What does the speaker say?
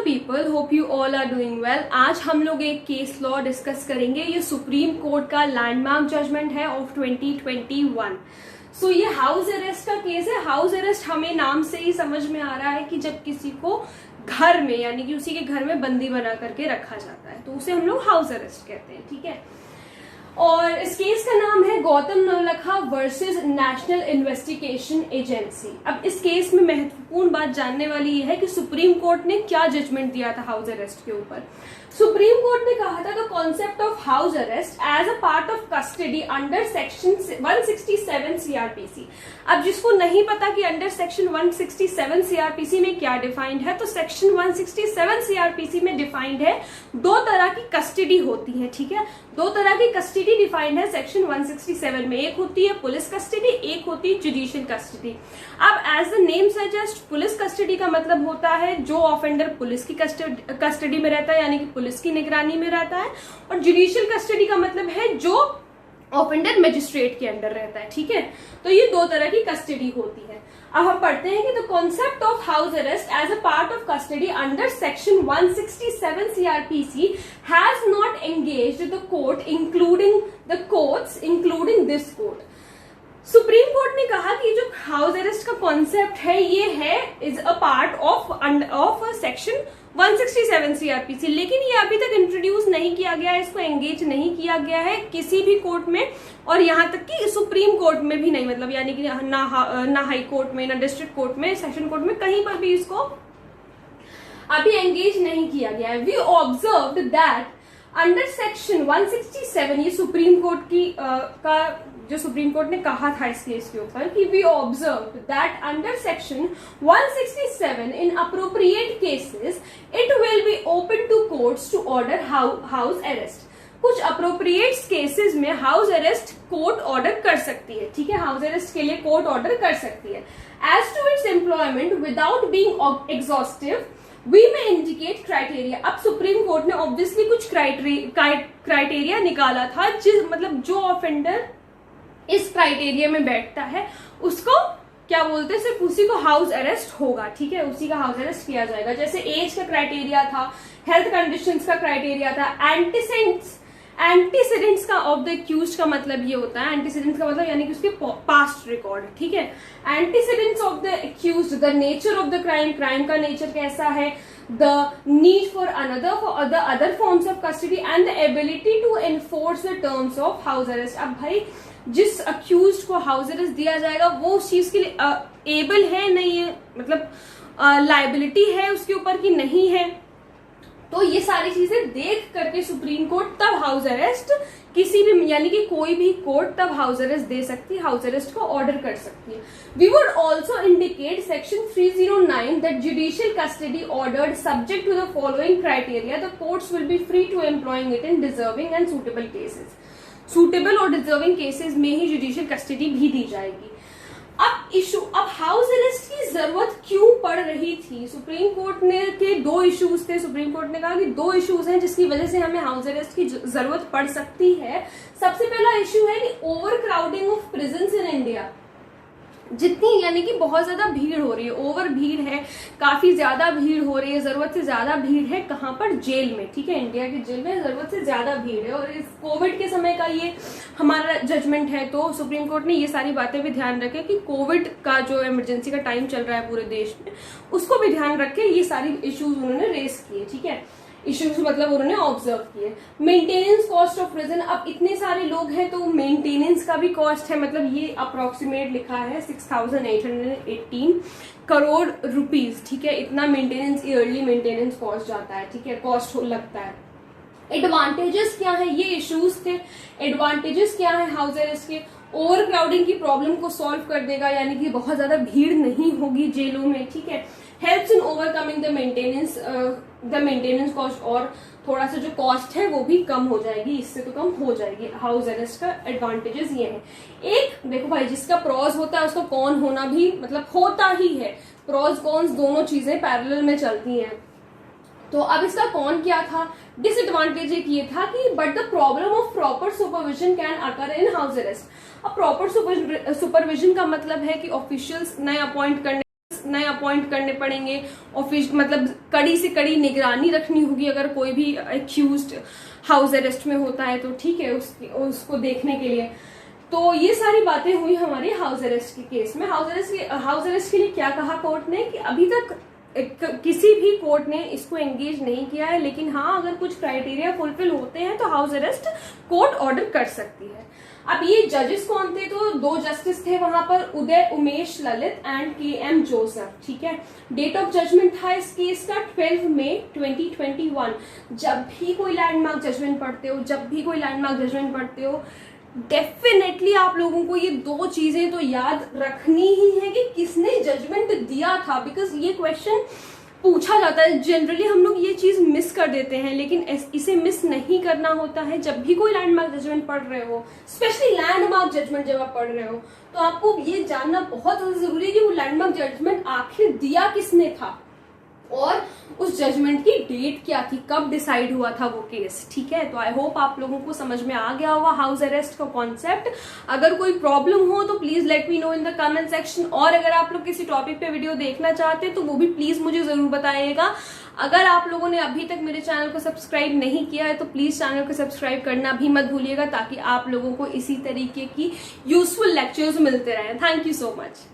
People, hope you all are doing well. आज हम लोग एक केस लॉ डिस्कस करेंगे। ये सुप्रीम कोर्ट का लैंडमार्क जजमेंट है ऑफ 2021। सो ये हाउस अरेस्ट का केस है। हाउस अरेस्ट हमें नाम से ही समझ में आ रहा है कि जब किसी को घर में यानी कि उसी के घर में बंदी बना करके रखा जाता है तो उसे हम लोग हाउस अरेस्ट कहते हैं, ठीक है। और इस केस का नाम है Gautam Navlakha versus national investigation agency. अब इस केस में महत्वपूर्ण बात जानने वाली ये है कि सुप्रीम कोर्ट ने क्या जजमेंट दिया था हाउस अरेस्ट के ऊपर। सुप्रीम कोर्ट ने कहा था the concept of house arrest as a part of custody under section 167 CrPC. अब जिसको नहीं पता कि अंडर सेक्शन 167 सीआरपीसी में क्या डिफाइंड है, तो सेक्शन 167 सीआरपीसी में डिफाइंड है दो तरह की कस्टडी होती है, ठीक है। दो तरह की कस्टडी डिफाइंड है सेक्शन 167 में। एक होती है पुलिस कस्टडी, एक होती है जुडिशियल कस्टडी। अब as the name suggest, police custody का मतलब होता है जो ऑफेंडर पुलिस की कस्टडी में रहता है यानी कि पुलिस की निगरानी में रहता है, और जुडिशियल कस्टडी का मतलब है जो ऑफेंडर मजिस्ट्रेट के अंडर रहता है, ठीक है। तो ये दो तरह की कस्टडी होती है। अब हम पढ़ते हैं कि the concept of house arrest as a part of custody under section 167 CrPC has not engaged the court including the courts including this court. Supreme court ने कहा कि जो हाउस अरेस्ट का कॉन्सेप्ट है ये है is a part of section 167 CrPC, लेकिन ये अभी तक इंट्रोड्यूस नहीं किया गया है, इसको एंगेज नहीं किया गया है किसी भी कोर्ट में, और यहाँ तक कि सुप्रीम कोर्ट में भी नहीं, मतलब यानी कि ना हाई कोर्ट में, ना डिस्ट्रिक्ट कोर्ट में, सेशन कोर्ट में, कहीं पर भी इसको अभी एंगेज नहीं किया गया है। We observed that under section 167, ये सुप्रीम कोर्ट की का जो सुप्रीम कोर्ट ने कहा था इस केस के ऊपर कि we observe that under section 167 in appropriate cases it will be open to courts to order house arrest. कुछ अप्रोप्रिएट केसेस में हाउस अरेस्ट कोर्ट ऑर्डर कर सकती है, ठीक है। हाउस अरेस्ट के लिए कोर्ट ऑर्डर कर सकती है। As to its employment without being exhaustive we may indicate criteria. अब सुप्रीम कोर्ट ने ऑब्वियसली कुछ क्राइटेरिया निकाला था, मतलब जो ऑफेंडर इस क्राइटेरिया में बैठता है उसको क्या बोलते हैं, सिर्फ उसी को हाउस अरेस्ट होगा, ठीक है, उसी का हाउस अरेस्ट किया जाएगा। जैसे एज का क्राइटेरिया था, हेल्थ कंडीशंस का क्राइटेरिया था, एंटीसीडेंट्स का ऑफ द एक्यूज्ड का मतलब ये होता है, एंटीसीडेंट्स का मतलब यानी कि उसके पास्ट रिकॉर्ड, ठीक है। Antecedents of the accused, the nature of the crime, crime का नेचर कैसा है, the need for the other forms of custody and the ability to enforce the terms of house arrest। अब भाई जिस accused को house arrest दिया जाएगा वो उस चीज के लिए एबल है नहीं है, मतलब लाइबिलिटी है उसके ऊपर कि नहीं है, तो ये सारी चीजें देख करके सुप्रीम कोर्ट तब हाउस अरेस्ट किसी भी यानी कि कोई भी कोर्ट तब हाउस अरेस्ट दे सकती है, हाउस अरेस्ट को ऑर्डर कर सकती है। We would also indicate section 309 that judicial custody ordered subject to the following criteria the courts will be free to employing it in deserving and suitable cases. Suitable और deserving cases में ही judicial custody भी दी जाएगी। अब house arrest की जरूरत क्यों पड़ रही थी? सुप्रीम कोर्ट ने के दो इश्यूज थे। सुप्रीम कोर्ट ने कहा कि दो इश्यूज हैं जिसकी वजह से हमें हाउस अरेस्ट की जरूरत पड़ सकती है। सबसे पहला इश्यू है कि over crowding of prisons in India. जितनी यानी कि बहुत ज्यादा भीड़ हो रही है, ओवर भीड़ है, काफी ज्यादा भीड़ हो रही है, जरूरत से ज्यादा भीड़ है कहाँ पर, जेल में, ठीक है। इंडिया की जेल में जरूरत से ज्यादा भीड़ है, और इस कोविड के समय का ये हमारा जजमेंट है, तो सुप्रीम कोर्ट ने ये सारी बातें भी ध्यान रखे कि कोविड का जो इमरजेंसी का टाइम चल रहा है पूरे देश में उसको भी ध्यान रख के ये सारी इश्यूज उन्होंने रेस किए, ठीक है। इश्यूज मतलब उन्होंने ऑब्जर्व किए। मेंटेनेंस कॉस्ट ऑफ प्रिजन, अब इतने सारे लोग हैं तो मेंटेनेंस का भी कॉस्ट है, मतलब ये अप्रोक्सीमेट लिखा है 6818 करोड़ रुपीज, ठीक है। इतना मेंटेनेंस, ईयरली मेंटेनेंस कॉस्ट जाता है, ठीक है, कॉस्ट लगता है। एडवांटेजेस क्या है, ये इश्यूज थे। एडवांटेजेस क्या है हाउस अरेस्ट के? ओवर क्राउडिंग की प्रॉब्लम को सॉल्व कर देगा, यानी कि बहुत ज्यादा भीड़ नहीं होगी जेलों में, ठीक है। Helps in overcoming the maintenance cost, और थोड़ा सा जो कॉस्ट है वो भी कम हो जाएगी, इससे तो कम हो जाएगी। हाउस अरेस्ट का एडवांटेजेस ये है। एक देखो भाई, जिसका प्रॉज होता है उसका कॉन होना भी मतलब होता ही है। प्रॉज कॉन्स दोनों चीजें पैरेलल में चलती हैं। तो अब इसका कौन क्या था? डिसएडवांटेज एक ये था कि but the problem of proper supervision can occur in house arrest. अब प्रॉपर सुपरविजन का मतलब है कि ऑफिशियल्स नए अपॉइंट करने नए अपॉइंट करने पड़ेंगे, ऑफिस मतलब कड़ी से कड़ी निगरानी रखनी होगी अगर कोई भी एक्यूज्ड हाउस अरेस्ट में होता है तो, ठीक है, उसको देखने के लिए। तो ये सारी बातें हुई हमारे हाउस अरेस्ट के केस में। हाउस अरेस्ट के लिए क्या कहा कोर्ट ने कि अभी तक किसी भी कोर्ट ने इसको एंगेज नहीं किया है, लेकिन हाँ अगर कुछ क्राइटेरिया फुलफिल होते हैं तो हाउस अरेस्ट कोर्ट ऑर्डर कर सकती है। अब ये जजेस कौन थे? तो 2 जस्टिस थे वहां पर, उदय उमेश ललित एंड के.एम. जोसेफ, ठीक है। डेट ऑफ जजमेंट था इस केस का 12 मई 2021। जब भी कोई लैंडमार्क जजमेंट पढ़ते हो डेफिनेटली आप लोगों को ये 2 चीजें तो याद रखनी ही है कि किसने जजमेंट दिया था, बिकॉज ये क्वेश्चन पूछा जाता है। जनरली हम लोग ये चीज मिस कर देते हैं, लेकिन इसे मिस नहीं करना होता है। जब भी कोई लैंडमार्क जजमेंट पढ़ रहे हो, स्पेशली लैंडमार्क जजमेंट जब आप पढ़ रहे हो, तो आपको ये जानना बहुत जरूरी है कि वो लैंडमार्क जजमेंट आखिर दिया किसने था और उस जजमेंट की डेट क्या थी, कब डिसाइड हुआ था वो केस, ठीक है। तो आई होप आप लोगों को समझ में आ गया होगा हाउस अरेस्ट का कॉन्सेप्ट। अगर कोई प्रॉब्लम हो तो please let me know in the comment section, और अगर आप लोग किसी टॉपिक पे वीडियो देखना चाहते हैं तो वो भी प्लीज मुझे जरूर बताइएगा। अगर आप लोगों ने अभी तक मेरे चैनल को सब्सक्राइब नहीं किया है तो प्लीज चैनल को सब्सक्राइब करना भी मत भूलिएगा, ताकि आप लोगों को इसी तरीके की यूजफुल लेक्चर्स मिलते रहे। Thank you so much.